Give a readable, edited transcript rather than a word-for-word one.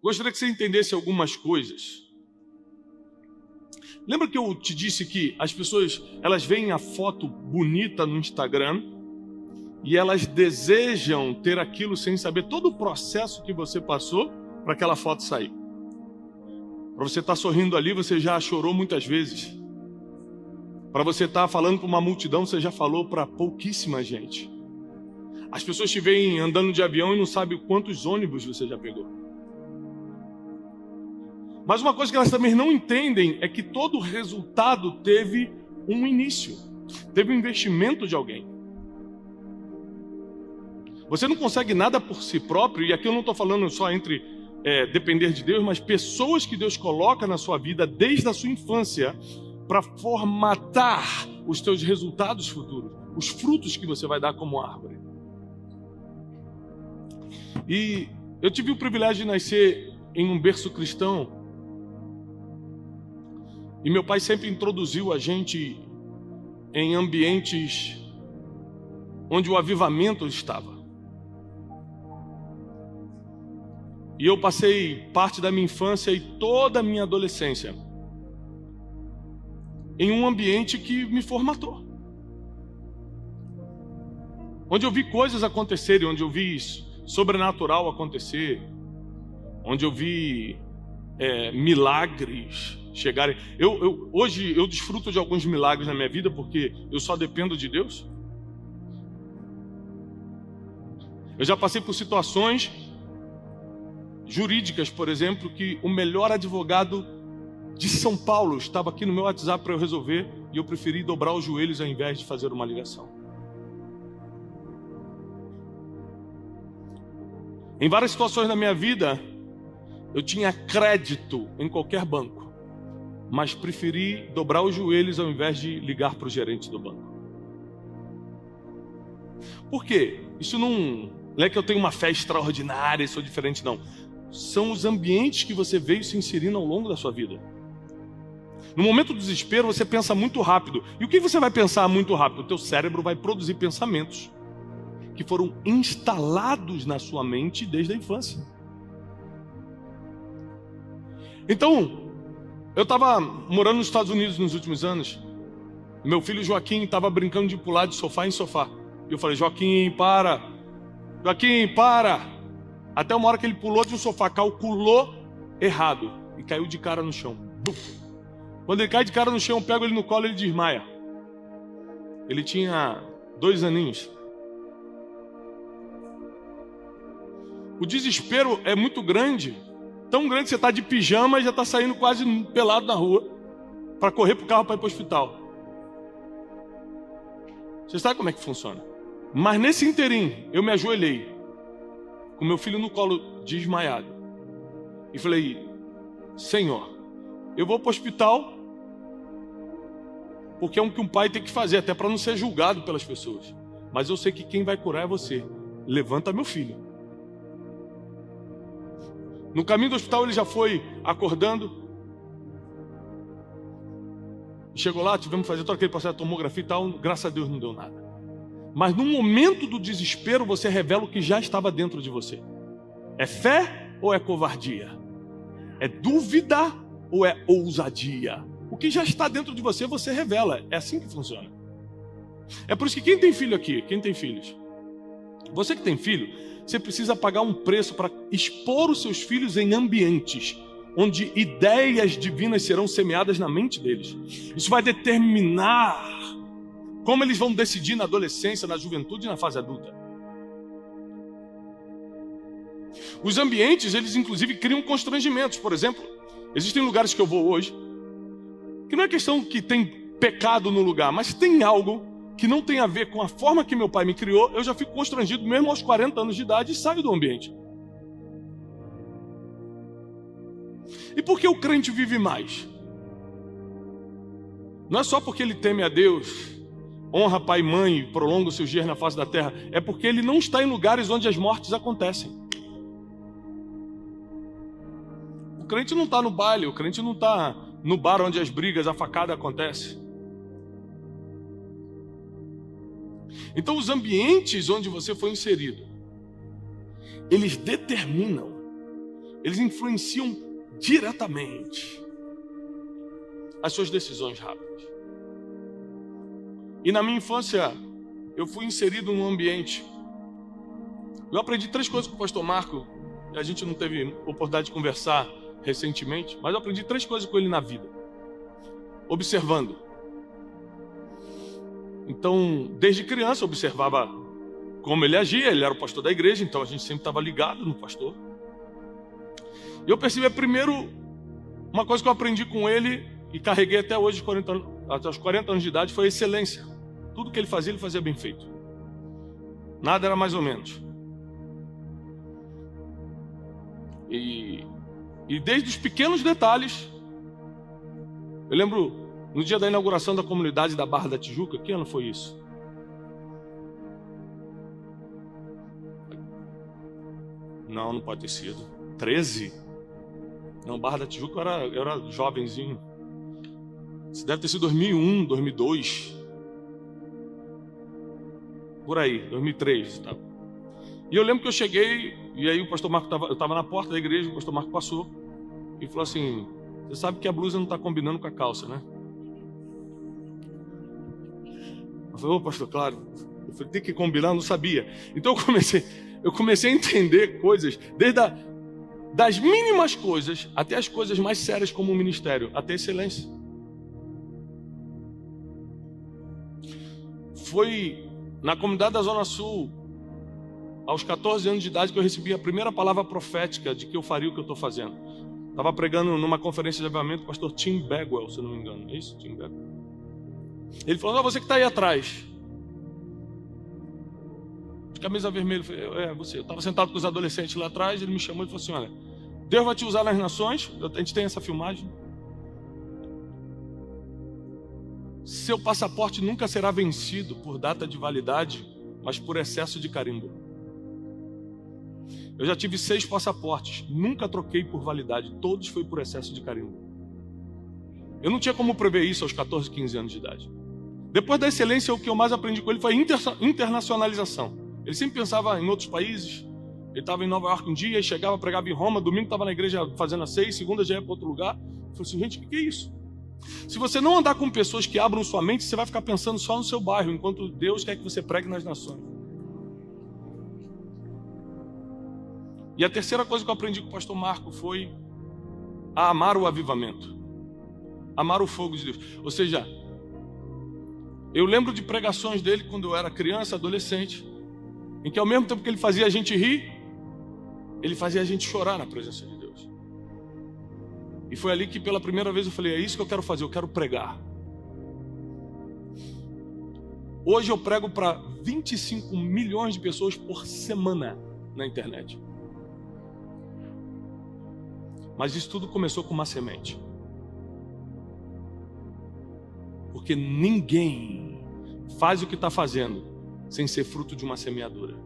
Gostaria que você entendesse algumas coisas. Lembra que eu te disse que as pessoas, elas veem a foto bonita no Instagram e elas desejam ter aquilo sem saber todo o processo que você passou para aquela foto sair. Para você estar sorrindo ali, você já chorou muitas vezes. Para você estar falando para uma multidão, você já falou para pouquíssima gente. As pessoas te veem andando de avião e não sabem quantos ônibus você já pegou. Mas uma coisa que elas também não entendem é que todo resultado teve um início, teve um investimento de alguém. Você não consegue nada por si próprio, e aqui eu não estou falando só entre depender de Deus, mas pessoas que Deus coloca na sua vida desde a sua infância para formatar os teus resultados futuros, os frutos que você vai dar como árvore. E eu tive o privilégio de nascer em um berço cristão. E meu pai sempre introduziu a gente em ambientes onde o avivamento estava. E eu passei parte da minha infância e toda a minha adolescência em um ambiente que me formatou. Onde eu vi coisas acontecerem, onde eu vi sobrenatural acontecer, onde eu vi milagres chegarem. Hoje eu desfruto de alguns milagres na minha vida porque eu só dependo de Deus. Eu já passei por situações jurídicas, por exemplo, que o melhor advogado de São Paulo estava aqui no meu WhatsApp para eu resolver e eu preferi dobrar os joelhos ao invés de fazer uma ligação. Em várias situações da minha vida, eu tinha crédito em qualquer banco, mas preferi dobrar os joelhos ao invés de ligar para o gerente do banco. Por quê? Isso não é que eu tenho uma fé extraordinária e sou diferente, não. São os ambientes que você veio se inserindo ao longo da sua vida. No momento do desespero, você pensa muito rápido. E o que você vai pensar muito rápido? O teu cérebro vai produzir pensamentos que foram instalados na sua mente desde a infância. Então, eu estava morando nos Estados Unidos nos últimos anos. Meu filho Joaquim estava brincando de pular de sofá em sofá. E eu falei, Joaquim, para. Joaquim, para. Até uma hora que ele pulou de um sofá, calculou errado e caiu de cara no chão. Buf. Quando ele cai de cara no chão, eu pego ele no colo e ele desmaia. Ele tinha 2 aninhos. O desespero é muito grande. Tão grande que você está de pijama e já está saindo quase pelado na rua para correr para o carro para ir para o hospital. Você sabe como é que funciona. Mas nesse interim, eu me ajoelhei com meu filho no colo desmaiado e falei, Senhor, eu vou para o hospital porque é o que um pai tem que fazer, até para não ser julgado pelas pessoas. Mas eu sei que quem vai curar é você. Levanta meu filho. No caminho do hospital ele já foi acordando. Chegou lá, tivemos que fazer todo aquele processo de tomografia e tal. Graças a Deus não deu nada. Mas no momento do desespero você revela o que já estava dentro de você. É fé ou é covardia? É dúvida ou é ousadia? O que já está dentro de você, você revela. É assim que funciona. É por isso que quem tem filho aqui, quem tem filhos, você que tem filho, você precisa pagar um preço para expor os seus filhos em ambientes onde ideias divinas serão semeadas na mente deles. Isso vai determinar como eles vão decidir na adolescência, na juventude e na fase adulta. Os ambientes, eles inclusive criam constrangimentos. Por exemplo, existem lugares que eu vou hoje, que não é questão que tem pecado no lugar, mas tem algo que não tem a ver com a forma que meu pai me criou. Eu já fico constrangido mesmo aos 40 anos de idade e saio do ambiente. E por que o crente vive mais? Não é só porque ele teme a Deus, honra pai e mãe e prolonga os seus dias na face da terra. É porque ele não está em lugares onde as mortes acontecem. O crente não está no baile, o crente não está no bar onde as brigas, a facada acontece. Então os ambientes onde você foi inserido, eles determinam eles influenciam diretamente as suas decisões rápidas. E na minha infância, eu fui inserido num ambiente. Eu aprendi 3 coisas com o pastor Marco, e a gente não teve oportunidade de conversar recentemente, mas eu aprendi 3 coisas com ele na vida. Observando. Então, desde criança, eu observava como ele agia. Ele era o pastor da igreja, então a gente sempre estava ligado no pastor. E eu percebi primeiro uma coisa que eu aprendi com ele e carreguei até hoje, até os 40 anos de idade, foi a excelência. Tudo que ele fazia bem feito. Nada era mais ou menos. E desde os pequenos detalhes, eu lembro no dia da inauguração da comunidade da Barra da Tijuca, que ano foi isso? Não pode ter sido. 13? Não, Barra da Tijuca eu era jovenzinho. Isso deve ter sido 2001, 2002. Por aí, 2003. Tá? E eu lembro que eu cheguei, e aí o pastor Marco eu estava na porta da igreja, o pastor Marco passou e falou assim: você sabe que a blusa não está combinando com a calça, né? Eu falei: ô pastor, claro. Eu falei: tem que combinar, eu não sabia. Então eu comecei a entender coisas, desde das mínimas coisas até as coisas mais sérias como o ministério, até excelência. Foi na comunidade da Zona Sul, aos 14 anos de idade, que eu recebi a primeira palavra profética de que eu faria o que eu estou fazendo. Estava pregando numa conferência de avivamento com o pastor Tim Bagwell, se não me engano. É isso? Tim Bagwell. Ele falou: você que está aí atrás, de camisa vermelha. Eu falei: é você. Eu estava sentado com os adolescentes lá atrás, ele me chamou e falou assim: olha, Deus vai te usar nas nações. A gente tem essa filmagem. Seu passaporte nunca será vencido por data de validade, mas por excesso de carimbo. Eu já tive 6 passaportes, nunca troquei por validade, todos foi por excesso de carimbo. Eu não tinha como prever isso aos 14, 15 anos de idade. Depois da excelência, o que eu mais aprendi com ele foi a internacionalização. Ele sempre pensava em outros países. Ele estava em Nova York um dia, chegava, pregava em Roma, domingo estava na igreja fazendo a 6, segunda já ia para outro lugar. Eu falei assim: gente, o que é isso? Se você não andar com pessoas que abram sua mente, você vai ficar pensando só no seu bairro, enquanto Deus quer que você pregue nas nações. E a terceira coisa que eu aprendi com o pastor Marco foi a amar o avivamento, amar o fogo de Deus. Ou seja, eu lembro de pregações dele quando eu era criança, adolescente, em que ao mesmo tempo que ele fazia a gente rir, ele fazia a gente chorar na presença de Deus. E foi ali que pela primeira vez eu falei: é isso que eu quero fazer, eu quero pregar. Hoje eu prego para 25 milhões de pessoas por semana na internet. Mas isso tudo começou com uma semente. Porque ninguém faz o que está fazendo sem ser fruto de uma semeadura.